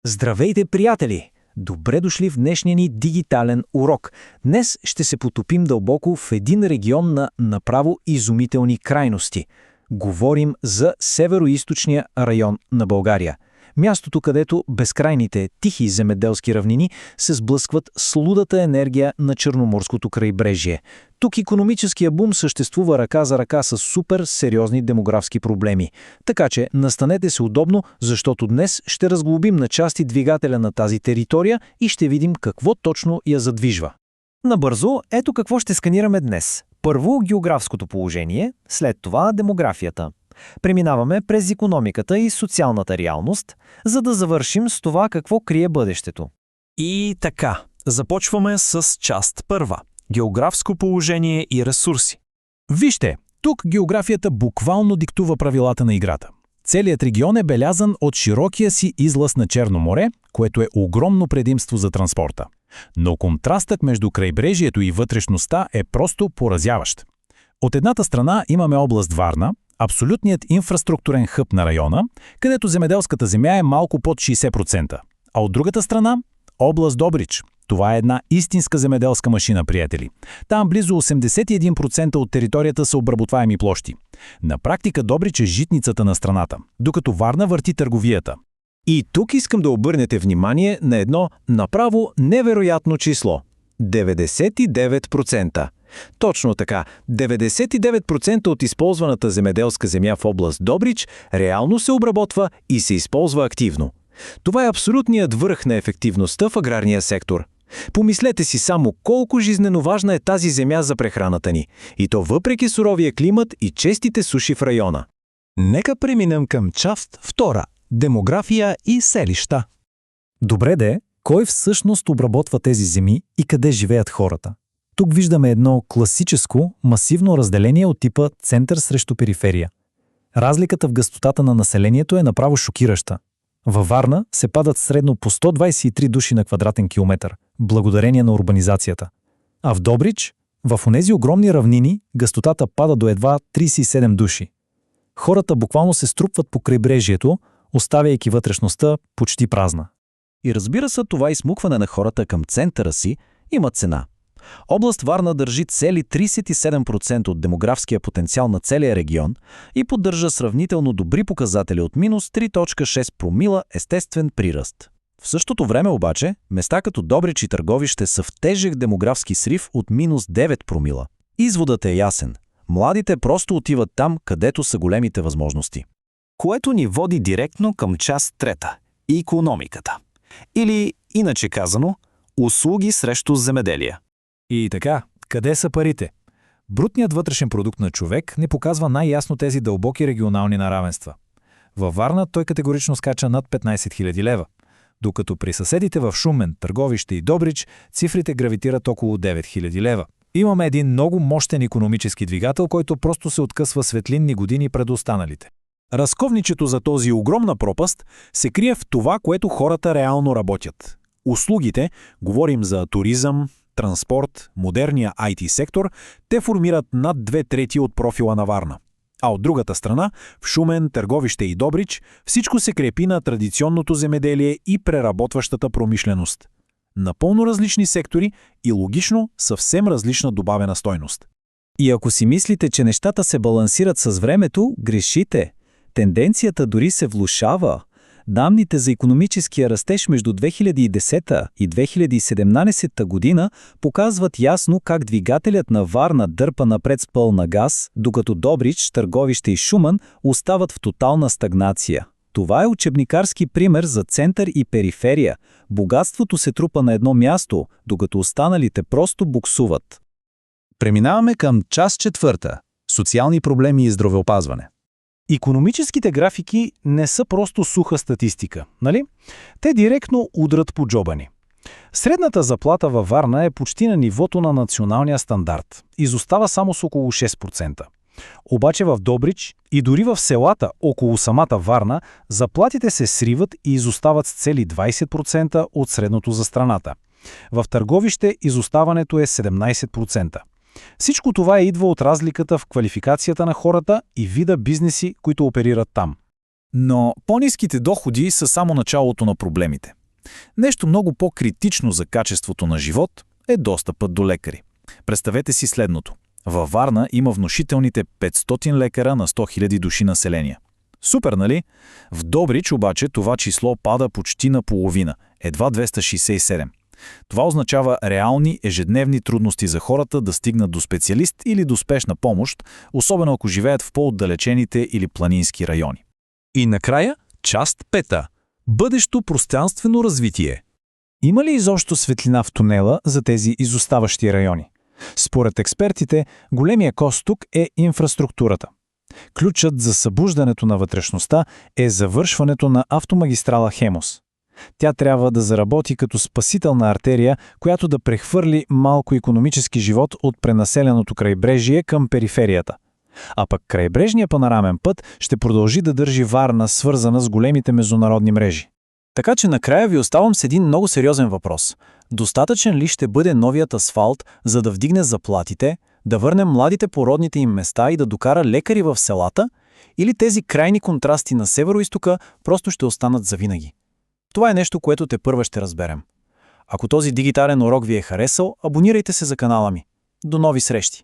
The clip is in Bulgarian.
Здравейте, приятели! Добре дошли в днешния ни дигитален урок. Днес ще се потопим дълбоко в един регион на направо изумителни крайности. Говорим за североизточния район на България. Мястото, където безкрайните, тихи земеделски равнини се сблъскват с лудата енергия на Черноморското крайбрежие. Тук икономическия бум съществува ръка за ръка с супер сериозни демографски проблеми. Така че настанете се удобно, защото днес ще разглобим на части двигателя на тази територия и ще видим какво точно я задвижва. Набързо, ето какво ще сканираме днес. Първо географското положение, след това демографията. Преминаваме през икономиката и социалната реалност, за да завършим с това какво крие бъдещето. И така, започваме с част първа – географско положение и ресурси. Вижте, тук географията буквално диктува правилата на играта. Целият регион е белязан от широкия си излаз на Черно море, което е огромно предимство за транспорта. Но контрастът между крайбрежието и вътрешността е просто поразяващ. От едната страна имаме област Варна, абсолютният инфраструктурен хъб на района, където земеделската земя е малко под 60%. А от другата страна – област Добрич. Това е една истинска земеделска машина, приятели. Там близо 81% от територията са обработваеми площи. На практика Добрич е житницата на страната, докато Варна върти търговията. И тук искам да обърнете внимание на едно направо невероятно число – 99%. Точно така, 99% от използваната земеделска земя в област Добрич реално се обработва и се използва активно. Това е абсолютният връх на ефективността в аграрния сектор. Помислете си само колко жизнено важна е тази земя за прехраната ни, и то въпреки суровия климат и честите суши в района. Нека преминем към част втора – демография и селища. Добре де, кой всъщност обработва тези земи и къде живеят хората? Тук виждаме едно класическо, масивно разделение от типа център срещу периферия. Разликата в гъстотата на населението е направо шокираща. Във Варна се падат средно по 123 души на квадратен километър, благодарение на урбанизацията. А в Добрич, в онези огромни равнини, гъстотата пада до едва 37 души. Хората буквално се струпват по крайбрежието, оставяйки вътрешността почти празна. И разбира се, това измукване на хората към центъра си има цена. Област Варна държи цели 37% от демографския потенциал на целия регион и поддържа сравнително добри показатели от минус 3,6 промила естествен приръст. В същото време обаче, места като Добрич и Търговище са в тежък демографски срив от минус 9 промила. Изводът е ясен. Младите просто отиват там, където са големите възможности. Което ни води директно към част трета – икономиката. Или, иначе казано, услуги срещу земеделие. И така, къде са парите? Брутният вътрешен продукт на човек не показва най-ясно тези дълбоки регионални неравенства. Във Варна той категорично скача над 15 000 лева, докато при съседите в Шумен, Търговище и Добрич цифрите гравитират около 9 000 лева. Имаме един много мощен икономически двигател, който просто се откъсва светлинни години пред останалите. Разковничето за този огромна пропаст се крие в това, което хората реално работят. Услугите, говорим за туризъм, транспорт, модерния IT сектор, те формират над 2/3 от профила на Варна. А от другата страна, в Шумен, Търговище и Добрич, всичко се крепи на традиционното земеделие и преработващата промишленост. Напълно различни сектори и логично съвсем различна добавена стойност. И ако си мислите, че нещата се балансират с времето, грешите. Тенденцията дори се влошава. Данните за икономическия растеж между 2010 и 2017 година показват ясно как двигателят на Варна дърпа напред с пълна газ, докато Добрич, Търговище и Шумен остават в тотална стагнация. Това е учебникарски пример за център и периферия. Богатството се трупа на едно място, докато останалите просто буксуват. Преминаваме към част четвърта – социални проблеми и здравеопазване. Икономическите графики не са просто суха статистика, нали? Те директно удрят по джоба ни. Средната заплата във Варна е почти на нивото на националния стандарт. Изостава само с около 6%. Обаче в Добрич и дори в селата около самата Варна заплатите се сриват и изостават с цели 20% от средното за страната. В Търговище изоставането е 17%. Всичко това идва от разликата в квалификацията на хората и вида бизнеси, които оперират там. Но по-ниските доходи са само началото на проблемите. Нещо много по-критично за качеството на живот е достъпът до лекари. Представете си следното. Във Варна има внушителните 500 лекара на 100 000 души население. Супер, нали? В Добрич обаче това число пада почти на половина, едва 267. Това означава реални ежедневни трудности за хората да стигнат до специалист или до спешна помощ, особено ако живеят в по-отдалечените или планински райони. И накрая, част 5. Бъдещо пространствено развитие. Има ли изобщо светлина в тунела за тези изоставащи райони? Според експертите, големия кост тук е инфраструктурата. Ключът за събуждането на вътрешността е завършването на автомагистрала Хемус. Тя трябва да заработи като спасителна артерия, която да прехвърли малко икономически живот от пренаселеното крайбрежие към периферията. А пък крайбрежният панорамен път ще продължи да държи Варна свързана с големите международни мрежи. Така че накрая ви оставам с един много сериозен въпрос. Достатъчен ли ще бъде новият асфалт, за да вдигне заплатите, да върне младите по родните им места и да докара лекари в селата, или тези крайни контрасти на северо-истока просто ще останат завинаги? Това е нещо, което тепърва ще разберем. Ако този дигитален урок ви е харесал, абонирайте се за канала ми. До нови срещи!